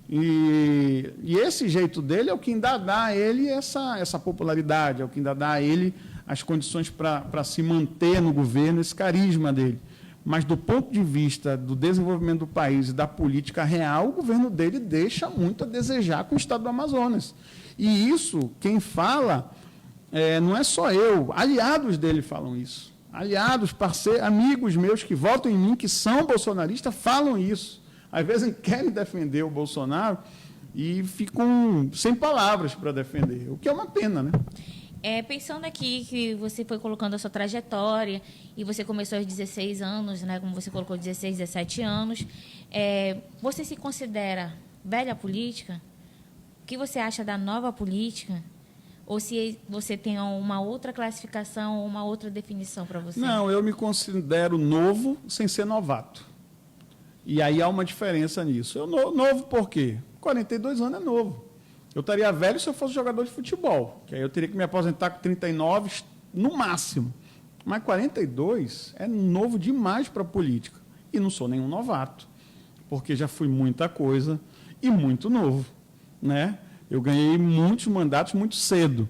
E esse jeito dele é o que ainda dá a ele essa popularidade, é o que ainda dá a ele as condições para se manter no governo, esse carisma dele. Mas, do ponto de vista do desenvolvimento do país e da política real, o governo dele deixa muito a desejar com o estado do Amazonas. E isso, quem fala, não é só eu, aliados dele falam isso. Aliados, parceiros, amigos meus que votam em mim, que são bolsonaristas, falam isso. Às vezes querem defender o Bolsonaro e ficam sem palavras para defender, o que é uma pena, né? Pensando aqui que você foi colocando a sua trajetória e você começou aos 16 anos, né, como você colocou, 16, 17 anos, você se considera velha política? O que você acha da nova política? Ou se você tem uma outra classificação ou uma outra definição para você? Não, eu me considero novo sem ser novato. E aí há uma diferença nisso. Eu novo por quê? 42 anos é novo. Eu estaria velho se eu fosse jogador de futebol, que aí eu teria que me aposentar com 39 no máximo. Mas 42 é novo demais para a política. E não sou nenhum novato, porque já fui muita coisa e muito novo, né? Eu ganhei muitos mandatos muito cedo.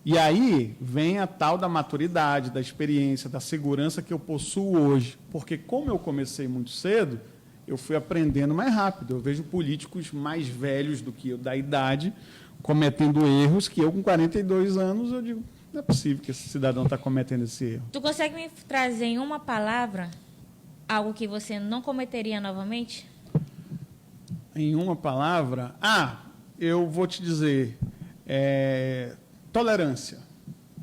E aí vem a tal da maturidade, da experiência, da segurança que eu possuo hoje. Porque como eu comecei muito cedo, eu fui aprendendo mais rápido. Eu vejo políticos mais velhos do que eu, da idade, cometendo erros que eu, com 42 anos, eu digo, não é possível que esse cidadão está cometendo esse erro. Tu consegue me trazer em uma palavra algo que você não cometeria novamente? Em uma palavra? Eu vou te dizer, tolerância.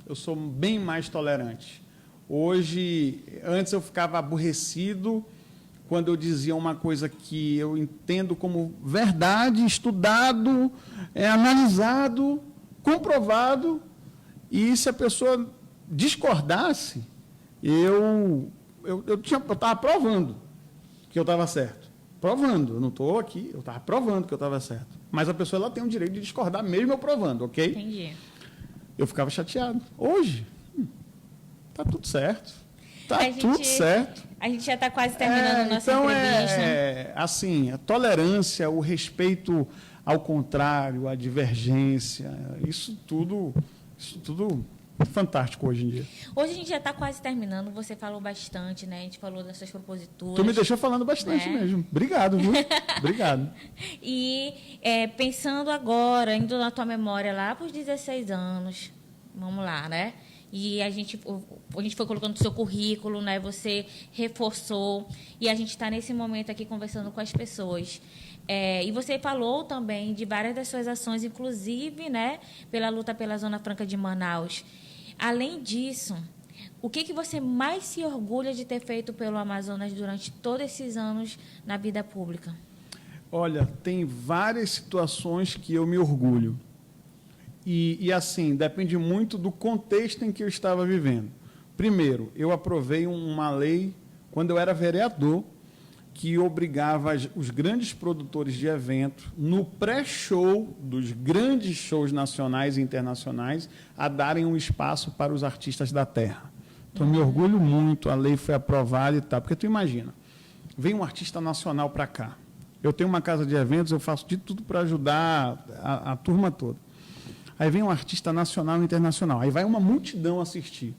Eu sou bem mais tolerante. Hoje, antes eu ficava aborrecido quando eu dizia uma coisa que eu entendo como verdade, estudado, analisado, comprovado, e se a pessoa discordasse, eu estava provando que eu estava certo. Provando, eu não estou aqui, eu estava provando que eu estava certo. Mas a pessoa ela tem o direito de discordar mesmo eu provando, ok? Entendi. Eu ficava chateado. Hoje, está tudo certo. Está tudo certo. A gente já está quase terminando nossa entrevista. Assim, a tolerância, o respeito ao contrário, a divergência, isso tudo é fantástico hoje em dia. Hoje a gente já está quase terminando, você falou bastante, né? A gente falou das suas proposituras. Tu me deixou falando bastante mesmo. Obrigado, viu? Obrigado. E pensando agora, indo na tua memória lá para os 16 anos, vamos lá, né? E a gente foi colocando o seu currículo, né? Você reforçou. E a gente está nesse momento aqui conversando com as pessoas. E você falou também de várias das suas ações, inclusive, né, pela luta pela Zona Franca de Manaus. Além disso, o que você mais se orgulha de ter feito pelo Amazonas durante todos esses anos na vida pública? Olha, tem várias situações que eu me orgulho. E assim, depende muito do contexto em que eu estava vivendo. Primeiro, eu aprovei uma lei, quando eu era vereador, que obrigava os grandes produtores de eventos, no pré-show dos grandes shows nacionais e internacionais, a darem um espaço para os artistas da terra. Então, me orgulho muito, a lei foi aprovada e tal. Porque tu imagina, vem um artista nacional para cá. Eu tenho uma casa de eventos, eu faço de tudo para ajudar a turma toda. Aí vem um artista nacional e internacional. Aí vai uma multidão assistir.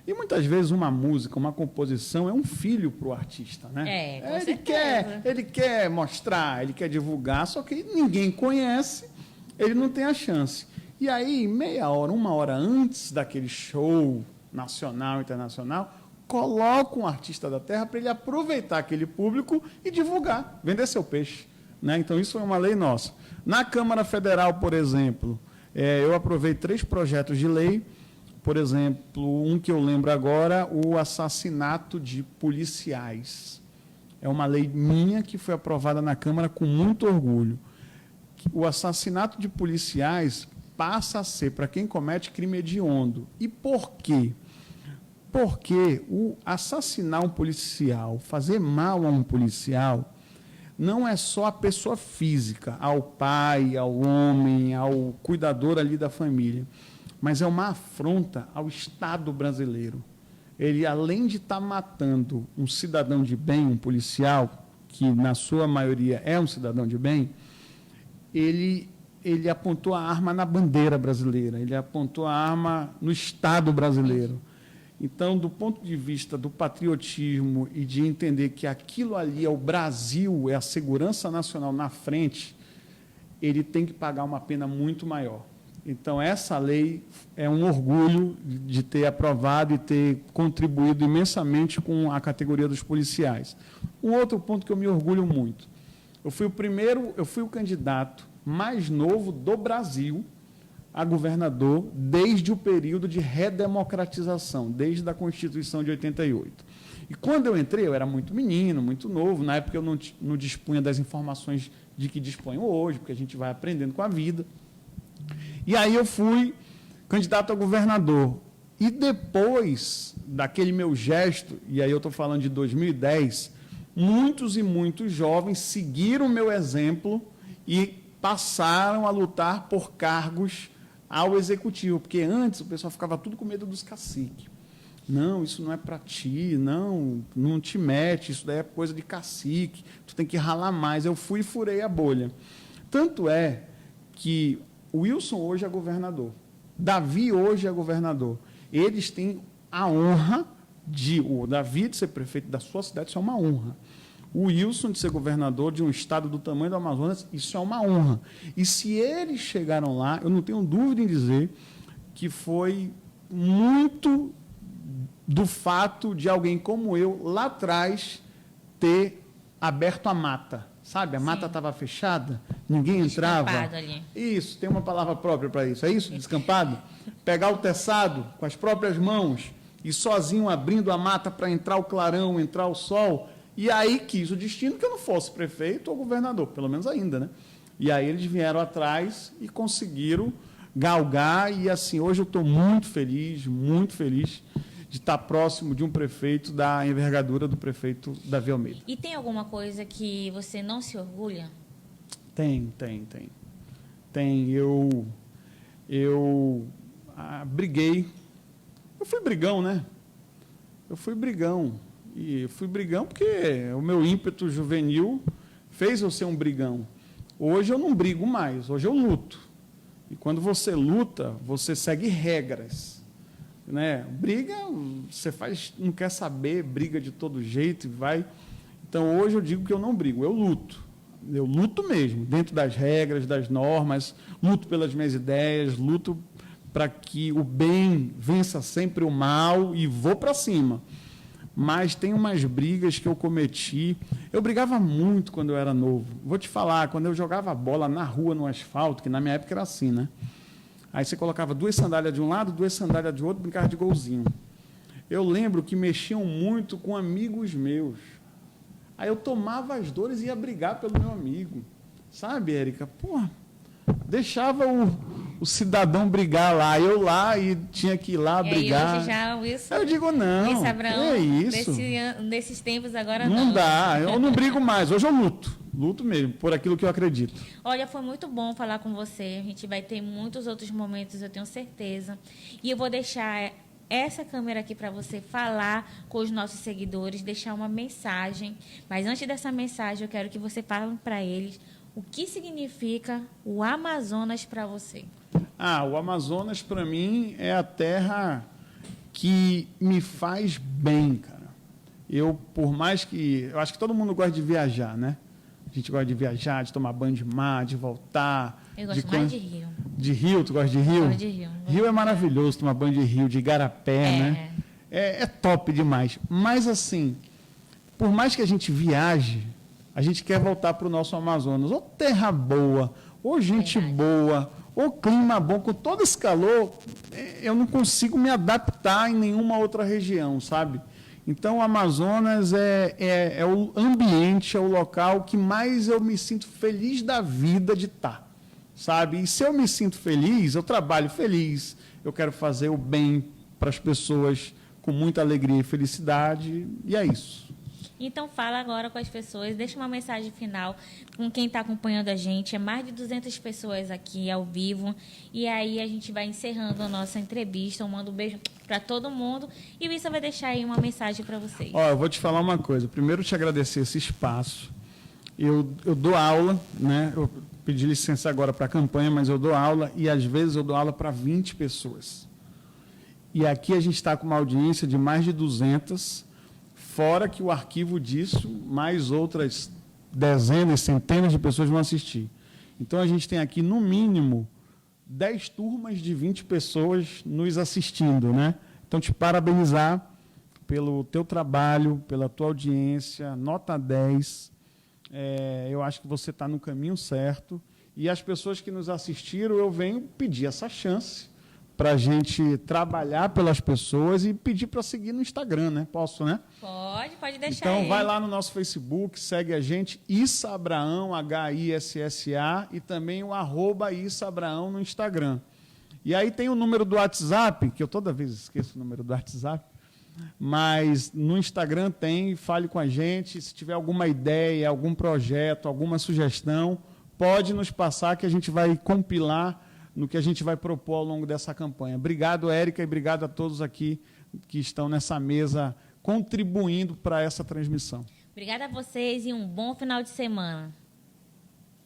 E muitas vezes uma música, uma composição é um filho para o artista, né? Com certeza. Ele quer mostrar, ele quer divulgar, só que ninguém conhece, ele não tem a chance. E aí, meia hora, uma hora antes daquele show nacional, internacional, coloca um artista da terra para ele aproveitar aquele público e divulgar, vender seu peixe. Né? Então, isso foi uma lei nossa. Na Câmara Federal, por exemplo, eu aprovei 3 projetos de lei. Por exemplo, um que eu lembro agora, o assassinato de policiais. É uma lei minha que foi aprovada na Câmara com muito orgulho. O assassinato de policiais passa a ser, para quem comete, crime hediondo. E por quê? Porque assassinar um policial, fazer mal a um policial, não é só a pessoa física, ao pai, ao homem, ao cuidador ali da família, mas é uma afronta ao Estado brasileiro. Ele, além de estar matando um cidadão de bem, um policial, que na sua maioria é um cidadão de bem, ele apontou a arma na bandeira brasileira, ele apontou a arma no Estado brasileiro. Então, do ponto de vista do patriotismo e de entender que aquilo ali é o Brasil, é a segurança nacional na frente, ele tem que pagar uma pena muito maior. Então, essa lei é um orgulho de ter aprovado e ter contribuído imensamente com a categoria dos policiais. Um outro ponto que eu me orgulho muito, eu fui o candidato mais novo do Brasil a governador desde o período de redemocratização, desde a Constituição de 88. E quando eu entrei, eu era muito menino, muito novo, na época eu não dispunha das informações de que disponho hoje, porque a gente vai aprendendo com a vida. E aí eu fui candidato a governador. E depois daquele meu gesto, e aí eu estou falando de 2010, muitos e muitos jovens seguiram o meu exemplo e passaram a lutar por cargos ao executivo, porque antes o pessoal ficava tudo com medo dos caciques. Não, isso não é para ti, não te mete, isso daí é coisa de cacique, tu tem que ralar mais. Eu fui e furei a bolha. Tanto é que o Wilson hoje é governador, Davi hoje é governador. Eles têm a honra o Davi de ser prefeito da sua cidade, isso é uma honra. O Wilson de ser governador de um estado do tamanho do Amazonas, isso é uma honra. E se eles chegaram lá, eu não tenho dúvida em dizer que foi muito do fato de alguém como eu, lá atrás, ter aberto a mata. Sabe, a mata estava fechada, ninguém entrava. Ali. Isso, tem uma palavra própria para isso. É isso, descampado? Pegar o teçado com as próprias mãos e sozinho abrindo a mata para entrar o clarão, entrar o sol. E aí quis o destino que eu não fosse prefeito ou governador, pelo menos ainda, né? E aí eles vieram atrás e conseguiram galgar. E assim, hoje eu estou muito feliz de estar próximo de um prefeito da envergadura do prefeito Davi Almeida. E tem alguma coisa que você não se orgulha? Tem. Eu briguei. Eu fui brigão, né? E fui brigão porque o meu ímpeto juvenil fez eu ser um brigão. Hoje eu não brigo mais, hoje eu luto. E quando você luta, você segue regras. Né? Briga, você faz, não quer saber, briga de todo jeito e vai. Então, hoje eu digo que eu não brigo, eu luto. Eu luto mesmo, dentro das regras, das normas, luto pelas minhas ideias, luto para que o bem vença sempre o mal e vou para cima. Mas tem umas brigas que eu cometi. Eu brigava muito quando eu era novo. Vou te falar, quando eu jogava bola na rua, no asfalto, que na minha época era assim, né? Aí você colocava 2 sandálias de um lado, 2 sandálias de outro, brincava de golzinho. Eu lembro que mexiam muito com amigos meus. Aí eu tomava as dores e ia brigar pelo meu amigo. Sabe, Érica? Porra, deixava o cidadão brigar lá, eu lá e tinha que ir lá brigar. Hoje já, Wilson, eu digo, não, Abraão, é isso. Nesses tempos agora não dá, eu não brigo mais, hoje eu luto mesmo, por aquilo que eu acredito. Olha, foi muito bom falar com você, a gente vai ter muitos outros momentos, eu tenho certeza, e eu vou deixar essa câmera aqui para você falar com os nossos seguidores, deixar uma mensagem, mas antes dessa mensagem eu quero que você fale para eles o que significa o Amazonas para você. O Amazonas, para mim, é a terra que me faz bem, cara. Por mais que... Eu acho que todo mundo gosta de viajar, né? A gente gosta de viajar, de tomar banho de mar, de voltar. Eu gosto mais de rio. De rio? Tu gosta de rio? Eu gosto de rio. Rio é maravilhoso, tomar banho de rio, de igarapé, né? é top demais. Mas, assim, por mais que a gente viaje, a gente quer voltar para o nosso Amazonas. Ou terra boa, ou gente boa, ou clima bom. Com todo esse calor, eu não consigo me adaptar em nenhuma outra região, sabe? Então, o Amazonas é o ambiente, é o local que mais eu me sinto feliz da vida de estar, sabe? E se eu me sinto feliz, eu trabalho feliz, eu quero fazer o bem para as pessoas com muita alegria e felicidade, e é isso. Então, fala agora com as pessoas, deixa uma mensagem final com quem está acompanhando a gente. É mais de 200 pessoas aqui ao vivo. E aí a gente vai encerrando a nossa entrevista. Eu mando um beijo para todo mundo. E o Issa vai deixar aí uma mensagem para vocês. Ó, eu vou te falar uma coisa. Primeiro, te agradecer esse espaço. Eu dou aula, né? Eu pedi licença agora para a campanha, mas eu dou aula. E, às vezes, eu dou aula para 20 pessoas. E aqui a gente está com uma audiência de mais de 200. Fora que o arquivo disso, mais outras dezenas, centenas de pessoas vão assistir. Então, a gente tem aqui, no mínimo, 10 turmas de 20 pessoas nos assistindo, né? Então, te parabenizar pelo teu trabalho, pela tua audiência, nota 10. Eu acho que você está no caminho certo. E as pessoas que nos assistiram, eu venho pedir essa chance para a gente trabalhar pelas pessoas e pedir para seguir no Instagram, né? Posso, né? Pode deixar então, aí. Vai lá no nosso Facebook, segue a gente, Issa Abraão, H-I-S-S-A, e também o @Issa Abraão no Instagram. E aí tem o número do WhatsApp, que eu toda vez esqueço o número do WhatsApp, mas no Instagram tem, fale com a gente, se tiver alguma ideia, algum projeto, alguma sugestão, pode nos passar que a gente vai compilar no que a gente vai propor ao longo dessa campanha. Obrigado, Érica, e obrigado a todos aqui que estão nessa mesa contribuindo para essa transmissão. Obrigada a vocês e um bom final de semana.